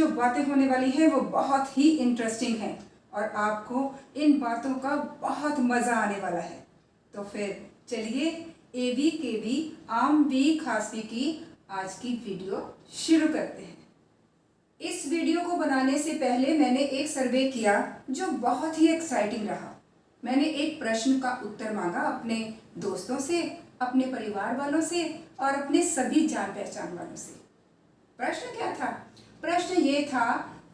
जो बातें होने वाली हैं वो बहुत ही इंटरेस्टिंग हैं और आपको इन बातों का बहुत मज़ा आने वाला है। तो फिर चलिए एबी केबी आम बी खास बी की आज की वीडियो शुरू करते हैं। इस वीडियो को बनाने से पहले मैंने एक सर्वे किया जो बहुत ही एक्साइटिंग रहा। मैंने एक प्रश्न का उत्तर मांगा अपने दोस्तों से, अपने परिवार वालों से और अपने सभी जान पहचान वालों से। प्रश्न क्या था? प्रश्न ये था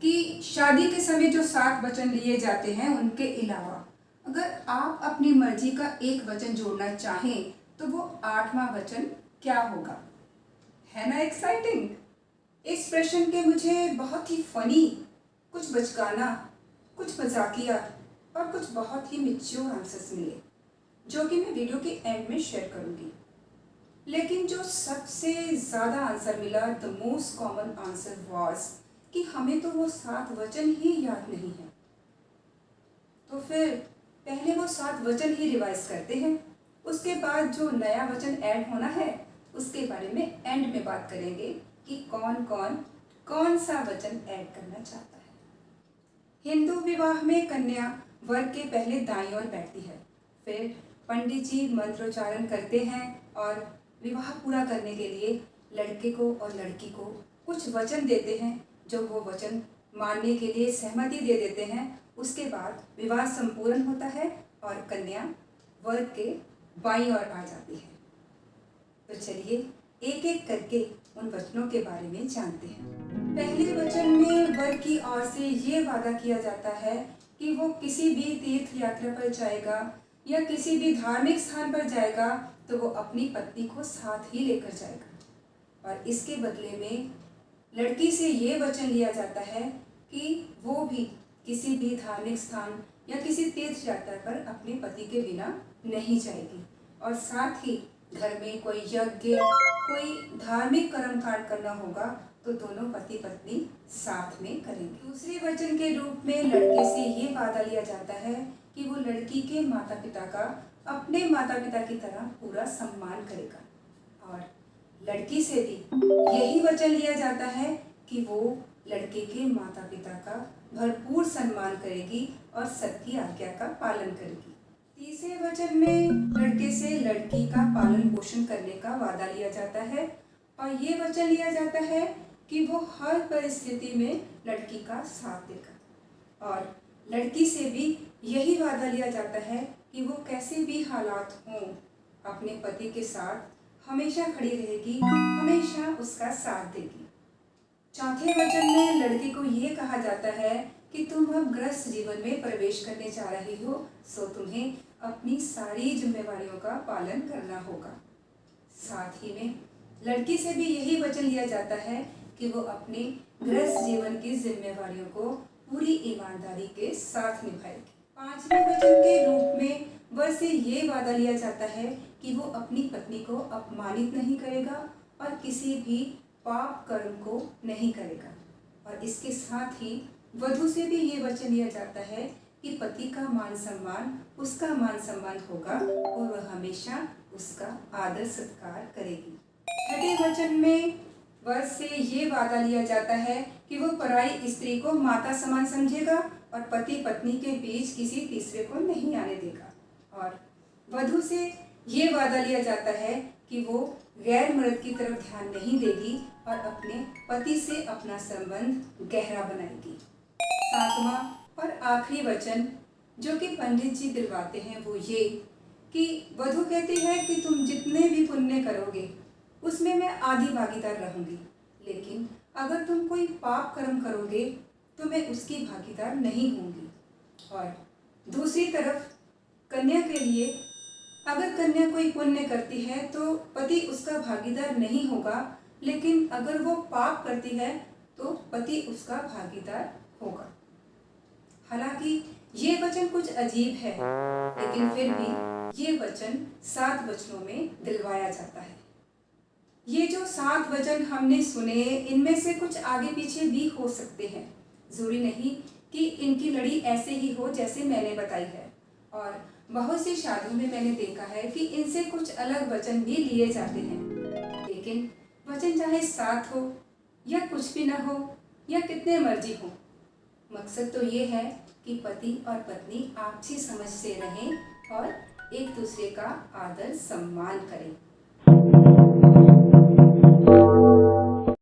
कि शादी के समय जो 7 वचन लिए जाते हैं उनके अलावा अगर आप अपनी मर्जी का एक वचन जोड़ना चाहें तो वो 8वां वचन क्या होगा? है ना एक्साइटिंग? इस प्रश्न के मुझे बहुत ही फनी, कुछ बचकाना, कुछ मजाकिया और कुछ बहुत ही मैच्योर आंसर्स मिले जो कि मैं वीडियो के एंड में शेयर करूंगी। लेकिन जो सबसे ज़्यादा आंसर मिला, the most common answer was कि हमें तो वो 7 वचन ही याद नहीं है। तो फिर पहले वो 7 वचन ही रिवाइज करते हैं, उसके बाद जो नया वचन ऐड होना है उसके बारे में एंड में बात करेंगे कि कौन सा वचन ऐड करना चाहता है। हिंदू विवाह में कन्या वर के पहले दाईं ओर बैठती है, फिर पंडित जी मंत्रोच्चारण करते हैं और विवाह पूरा करने के लिए लड़के को और लड़की को कुछ वचन देते हैं जो वो वचन मानने के लिए सहमति दे देते हैं। उसके बाद विवाह संपूर्ण होता है और कन्या वर के बाईं ओर आ जाती है। तो चलिए एक एक करके उन वचनों के बारे में जानते हैं। पहले वचन में वर की ओर से ये वादा किया जाता है कि वो किसी भी तीर्थ यात्रा पर जाएगा या किसी भी धार्मिक स्थान पर जाएगा तो वो अपनी पत्नी को साथ ही लेकर जाएगा। और इसके बदले में लड़की से ये वचन लिया जाता है कि वो भी किसी भी धार्मिक स्थान या किसी तीर्थ यात्रा पर अपने पति के बिना नहीं जाएगी और साथ ही घर में कोई यज्ञ, कोई धार्मिक कर्मकांड करना होगा तो दोनों पति पत्नी साथ में करेंगे। दूसरे वचन के रूप में लड़के से ये वादा लिया जाता है कि वो लड़की के माता पिता का अपने माता पिता की तरह पूरा सम्मान करेगा और लड़की से भी यही वचन लिया जाता है कि वो लड़के के माता पिता का भरपूर सम्मान करेगी और सबकी आज्ञा का पालन करेगी। तीसरे वचन में लड़के से लड़की का पालन पोषण करने का वादा लिया जाता है और ये वचन लिया जाता है कि वो हर परिस्थिति में लड़की का साथ देगा और लड़की से भी यही वादा लिया जाता है कि वो कैसे भी हालात हों अपने पति के साथ हमेशा खड़ी रहेगी, हमेशा उसका साथ देगी। चौथे वचन में लड़की को ये कहा जाता है कि तुम अब गृहस्थ जीवन में प्रवेश करने जा रही हो, सो तुम्हें अपनी सारी जिम्मेवारियों का पालन करना होगा। साथ ही में लड़की से भी यही वचन लिया जाता है कि वो अपने गृहस्थ जीवन की जिम्मेवारियों को पूरी ईमानदारी के साथ निभाएगी। 5वें वचन के रूप में वर से ये वादा लिया जाता है कि वो अपनी पत्नी को अपमानित नहीं करेगा और किसी भी पाप कर्म को नहीं करेगा। और इसके साथ ही वधू से भी ये वचन लिया जाता है कि पति का मान सम्मान उसका मान सम्मान होगा और वह हमेशा उसका आदर सत्कार करेगी। छठे वचन में वर से ये वादा लिया जाता है कि वो पराई स्त्री को माता समान समझेगा और पति पत्नी के बीच किसी तीसरे को नहीं आने देगा। और वधू से ये वादा लिया जाता है कि वो गैर मर्द की तरफ ध्यान नहीं देगी और अपने पति से अपना संबंध गहरा बनाएगी। 7वां और आखिरी वचन जो कि पंडित जी दिलवाते हैं वो ये कि वधू कहती है कि तुम जितने भी पुण्य करोगे उसमें मैं आधी भागीदार रहूंगी, लेकिन अगर तुम कोई पाप कर्म करोगे तो मैं उसकी भागीदार नहीं होंगी। और दूसरी तरफ कन्या के लिए अगर कन्या कोई पुण्य करती है तो पति उसका भागीदार नहीं होगा, लेकिन अगर वो पाप करती है तो पति उसका भागीदार होगा। हालांकि ये वचन कुछ अजीब है, लेकिन फिर भी ये वचन 7 वचनों में दिलवाया जाता है। ये जो 7 वचन हमने सुने इनमें से कुछ आगे पीछे भी हो सकते हैं, जरूरी नहीं कि इनकी लड़ी ऐसे ही हो जैसे मैंने बताई है। और बहुत सी शादियों में मैंने देखा है कि इनसे कुछ अलग वचन भी लिए जाते हैं, लेकिन वचन चाहे 7 हो या कुछ भी ना हो, या कितने मर्जी हों, मकसद तो ये है कि पति और पत्नी आपसी समझ से रहें और एक दूसरे का आदर सम्मान करें।